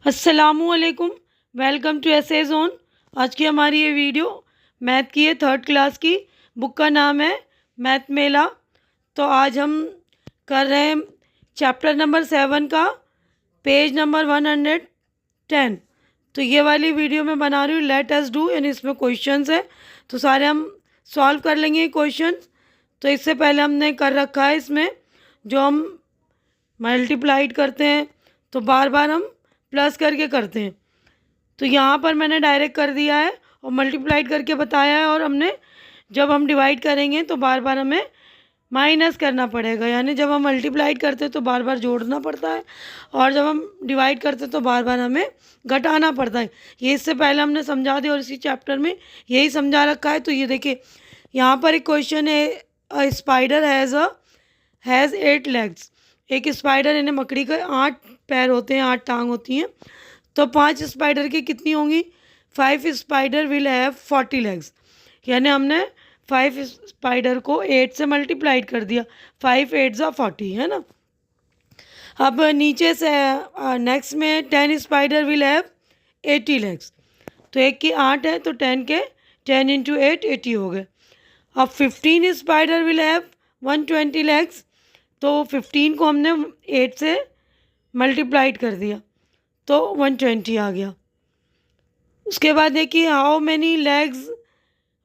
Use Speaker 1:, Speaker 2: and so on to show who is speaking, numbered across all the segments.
Speaker 1: अस्सलामुअलैकुम। Welcome to S zone. आज की हमारी ये वीडियो मैथ की है, थर्ड क्लास की। बुक का नाम है मैथ मेला। तो आज हम कर रहे हैं चैप्टर नंबर 7 का पेज नंबर 110। तो ये वाली वीडियो मैं बना रही हूँ लेट अस डू, यानी इसमें क्वेश्चंस है तो सारे हम सॉल्व कर लेंगे क्वेश्चन। तो इससे पहले हमने कर रखा है इसमें जो हम मल्टीप्लाइड करते हैं तो बार बार हम प्लस करके करते हैं। तो यहाँ पर मैंने डायरेक्ट कर दिया है और मल्टीप्लाइड करके बताया है, और हमने जब हम डिवाइड करेंगे तो बार बार हमें माइनस करना पड़ेगा। यानी जब हम मल्टीप्लाइड करते हैं तो बार बार जोड़ना पड़ता है, और जब हम डिवाइड करते हैं तो बार बार हमें घटाना पड़ता है। ये इससे पहले हमने समझा दिया और इसी चैप्टर में यही समझा रखा है। तो ये देखिए यहाँ पर एक क्वेश्चन है, अ स्पाइडर हैज़ 8 लेग्स। एक स्पाइडर यानी मकड़ी के 8 पैर होते हैं, 8 टांग होती हैं। तो 5 स्पाइडर की कितनी होंगी? 5 स्पाइडर विल हैव 40 लेग्स। यानी हमने 5 स्पाइडर को 8 से मल्टीप्लाइड कर दिया। 5 8 ज़ा 40 है ना। अब नीचे से नेक्स्ट में 10 स्पाइडर विल हैव 80 लेग्स। तो एक की 8 है तो 10 के 10 इंटू 8 80 हो गए। अब 15 स्पाइडर विल हैव 120 लेग्स। तो 15 को हमने 8 से मल्टीप्लाइड कर दिया तो 120 आ गया। उसके बाद देखिए how many legs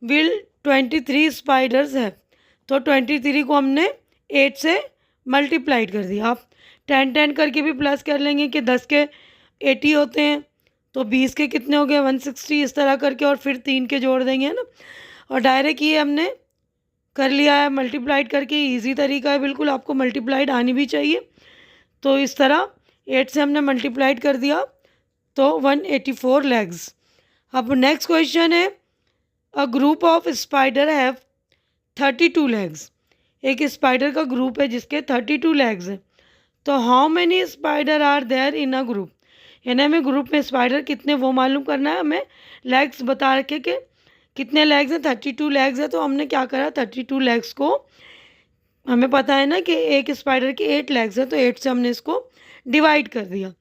Speaker 1: will 23 spiders है। तो 23 को हमने 8 से मल्टीप्लाइड कर दिया। आप 10 करके भी प्लस कर लेंगे कि 10 के 80 होते हैं, तो 20 के कितने हो गए? 160। इस तरह करके और फिर 3 के जोड़ देंगे, है ना। और डायरेक्ट ये हमने कर लिया है मल्टीप्लाइड करके। इजी तरीका है बिल्कुल, आपको मल्टीप्लाइड आनी भी चाहिए। तो इस तरह 8 से हमने मल्टीप्लाइड कर दिया तो 184 लेग्स। अब नेक्स्ट क्वेश्चन है, a group of spider have 32 legs. एक स्पाइडर का ग्रुप है जिसके 32 लेग्स हैं। तो how many spider are there in a group. यानी हमें ग्रुप में स्पाइडर कितने वो मालूम करना है। हमें लेग्स बता रखे कि कितने लेग्स हैं, 32 लेग्स है। तो हमने क्या करा, 32 लेग्स को हमें पता है ना कि एक स्पाइडर की 8 लेग्स है, तो 8 से हमने इसको डिवाइड कर दिया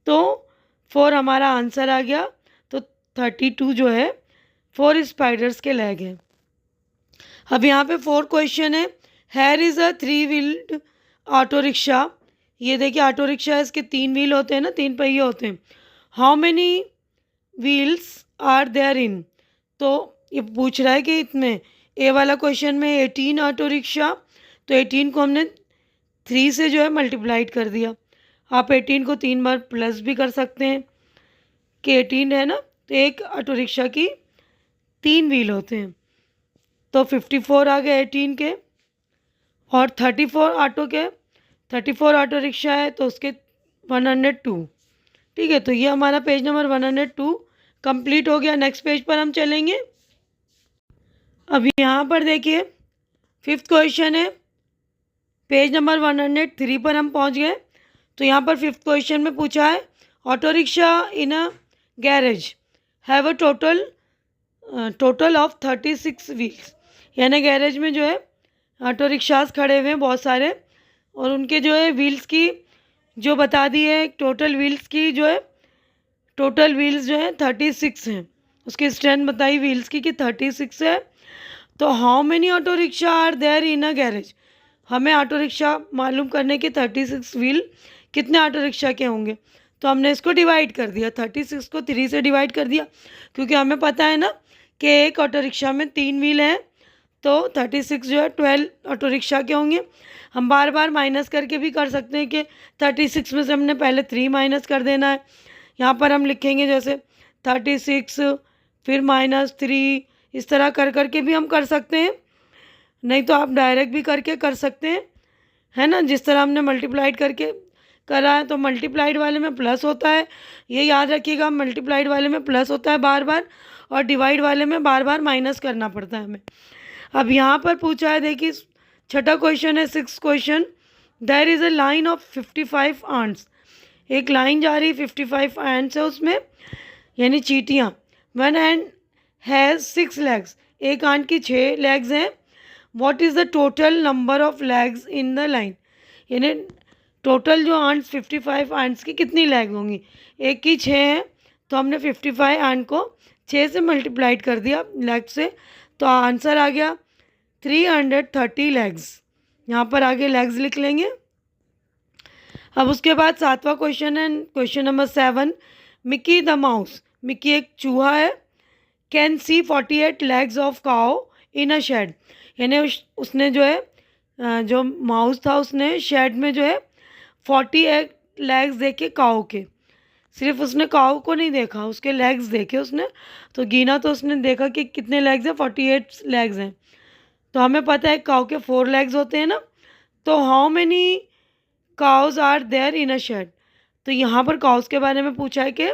Speaker 1: तो 4 हमारा आंसर आ गया। तो 32 जो है 4 स्पाइडर्स के लेग हैं। अब यहाँ पे 4 क्वेश्चन है, here is a 3 wheeled auto rickshaw. ये देखिए ऑटो रिक्शा है, इसके 3 व्हील होते हैं ना, 3 पहिए होते हैं। How many wheels are there in. तो ये पूछ रहा है कि इसमें ए वाला क्वेश्चन में 18 ऑटो रिक्शा, तो 18 को हमने 3 से जो है मल्टीप्लाइड कर दिया। आप 18 को 3 बार प्लस भी कर सकते हैं कि 18 है ना, तो एक ऑटो रिक्शा की 3 व्हील होते हैं। तो 54 आ गए 18 के, और 34 ऑटो रिक्शा है तो उसके 102। ठीक है, तो ये हमारा पेज नंबर 102 कंप्लीट हो गया। नेक्स्ट पेज पर हम चलेंगे। अब यहाँ पर देखिए 5th क्वेश्चन है, पेज नंबर 103 पर हम पहुँच गए। तो यहाँ पर 5th क्वेश्चन में पूछा है, auto rickshaw in a garage have a total of 36 wheels. यानी गैरेज में जो है ऑटो रिक्शास खड़े हुए हैं बहुत सारे, और उनके जो है व्हील्स की जो बता दी है, टोटल व्हील्स की जो है, टोटल व्हील्स जो है 36 हैं। उसकी स्ट्रेंथ बताई व्हील्स की कि 36 है। तो how many auto rickshaw are there in a garage. हमें ऑटो रिक्शा मालूम करने के 36 व्हील कितने ऑटो रिक्शा के होंगे। तो हमने इसको डिवाइड कर दिया, 36 को 3 से डिवाइड कर दिया, क्योंकि हमें पता है ना कि एक ऑटो रिक्शा में 3 व्हील हैं। तो 36 जो है 12 ऑटो रिक्शा के होंगे। हम बार बार माइनस करके भी कर सकते हैं कि 36 में से हमने पहले 3 माइनस कर देना है। यहाँ पर हम लिखेंगे जैसे 36 फिर -3, इस तरह कर करके भी हम कर सकते हैं, नहीं तो आप डायरेक्ट भी करके कर सकते हैं, है ना। जिस तरह हमने मल्टीप्लाइड करके करा है, तो मल्टीप्लाइड वाले में प्लस होता है, ये याद रखिएगा। मल्टीप्लाइड वाले में प्लस होता है बार बार, और डिवाइड वाले में बार बार माइनस करना पड़ता है हमें। अब यहाँ पर पूछा है, देखिए 6ठा क्वेश्चन है, 6th question, there is a line of 55 ants. एक लाइन जा रही 55 एंड्स है उसमें, यानी चींटियाँ। One ant has 6 legs. एक आंट की 6 लेग्स हैं। What is the total number of legs in the line. यानी टोटल जो आंट्स 55 आंट्स की कितनी लेग होंगी, एक की 6 है तो हमने 55 आंट को 6 से मल्टीप्लाइड कर दिया लेग से, तो आंसर आ गया 330 लेग्स। यहाँ पर आगे लेग्स लिख लेंगे। अब उसके बाद 7वां क्वेश्चन है, question number 7, Mickey the mouse, Mickey एक चूहा है, can see 48 legs of cow in a shed, यानी उसने जो है जो माउस था उसने शेड में जो है 48 लेग्स देखे काओ के, सिर्फ उसने काओ को नहीं देखा, उसके लेग्स देखे उसने, तो गिना तो उसने देखा कि कितने लेग्स हैं, 48 लेग्स हैं। तो हमें पता है काओ के 4 लेग्स होते हैं ना, तो how many cows are there in a shed, तो यहाँ पर काउस के बारे में पूछा है कि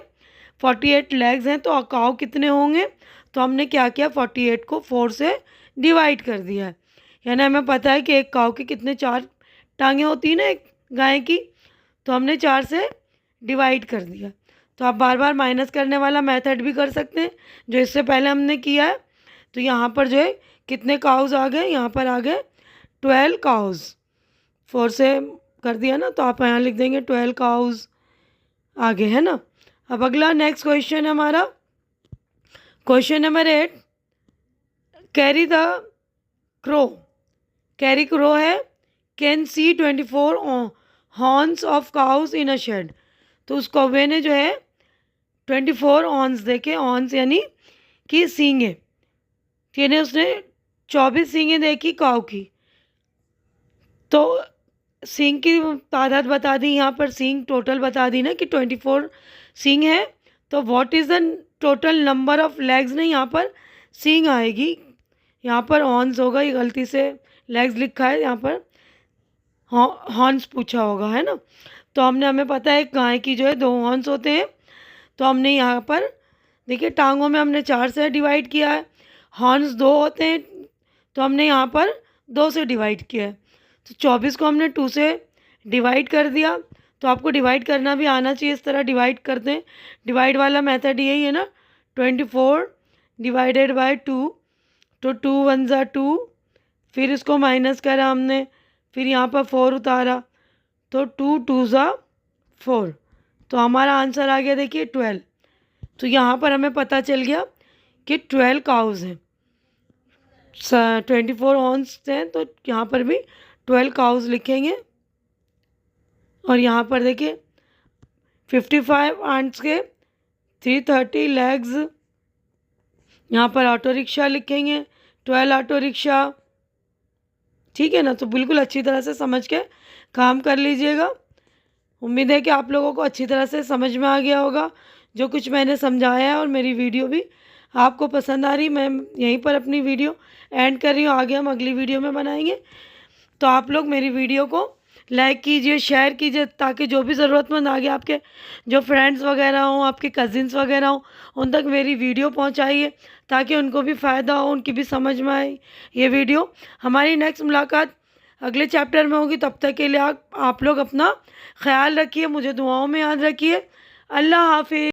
Speaker 1: 48 लेग्स हैं तो काउ कितने होंगे, तो हमने क्या किया 48 को 4 से डिवाइड कर दिया है, यानी हमें पता है कि एक काउ की कितने 4 टांगें होती हैं ना एक गाय की, तो हमने 4 से डिवाइड कर दिया। तो आप बार बार माइनस करने वाला मेथड भी कर सकते हैं जो इससे पहले हमने किया है। तो यहाँ पर जो है कितने काउज आ गए, यहाँ पर आ गए 12 काउज, 4 से कर दिया ना, तो आप यहाँ लिख देंगे 12 काउज आगे, है ना। अब अगला नेक्स्ट क्वेश्चन है हमारा question number 8, carry the crow, carry crow है, can see 24 horns of cows in a shed, तो उस कौवे ने जो है 24 हॉर्न्स देखे, हॉर्न्स यानी कि सींगे, यानी उसने 24 सींगे देखी काऊ की, तो सींग की तादाद बता दी, यहाँ पर सींग टोटल बता दी ना कि 24 सींग है, तो what is the total number of legs, नहीं यहाँ पर सींग आएगी, यहाँ पर हॉर्न्स होगा, ये गलती से लेग्स लिखा है, यहाँ पर हॉर्न्स पूछा होगा, है ना। तो हमें पता है गाय की जो है 2 हॉर्न्स होते हैं, तो हमने यहाँ पर देखिए टांगों में हमने 4 से डिवाइड किया है, हॉर्न्स 2 होते हैं तो हमने यहाँ पर 2 से डिवाइड किया है, तो 24 को हमने 2 से डिवाइड कर दिया। तो आपको डिवाइड करना भी आना चाहिए, इस तरह डिवाइड करते हैं, डिवाइड वाला मेथड यही है ना, 24 डिवाइडेड बाय 2, तो 2 1 ज़ा 2, फिर इसको माइनस करा हमने, फिर यहाँ पर 4 उतारा, तो 2 2 ज़ा 4, तो हमारा आंसर आ गया देखिए 12। तो यहाँ पर हमें पता चल गया कि 12 काउज हैं, 24 हॉर्न्स हैं, तो यहाँ पर भी 12 काउज लिखेंगे। और यहाँ पर देखिए 55 आंट्स के 330 लेग्स, यहाँ पर ऑटो रिक्शा लिखेंगे 12 ऑटो रिक्शा, ठीक है ना। तो बिल्कुल अच्छी तरह से समझ के काम कर लीजिएगा। उम्मीद है कि आप लोगों को अच्छी तरह से समझ में आ गया होगा जो कुछ मैंने समझाया है, और मेरी वीडियो भी आपको पसंद आ रही। मैं यहीं पर अपनी वीडियो एंड कर रही हूँ, आगे हम अगली वीडियो में बनाएंगे। तो आप लोग मेरी वीडियो को लाइक कीजिए, शेयर कीजिए, ताकि जो भी ज़रूरतमंद आगे आपके जो फ्रेंड्स वगैरह हों, आपके कज़िन्स वगैरह हों, उन तक मेरी वीडियो पहुंचाइए ताकि उनको भी फ़ायदा हो, उनकी भी समझ में आए ये वीडियो। हमारी नेक्स्ट मुलाकात अगले चैप्टर में होगी, तब तक के लिए आप लोग अपना ख्याल रखिए, मुझे दुआओं में याद रखिए। अल्लाह हाफिज़।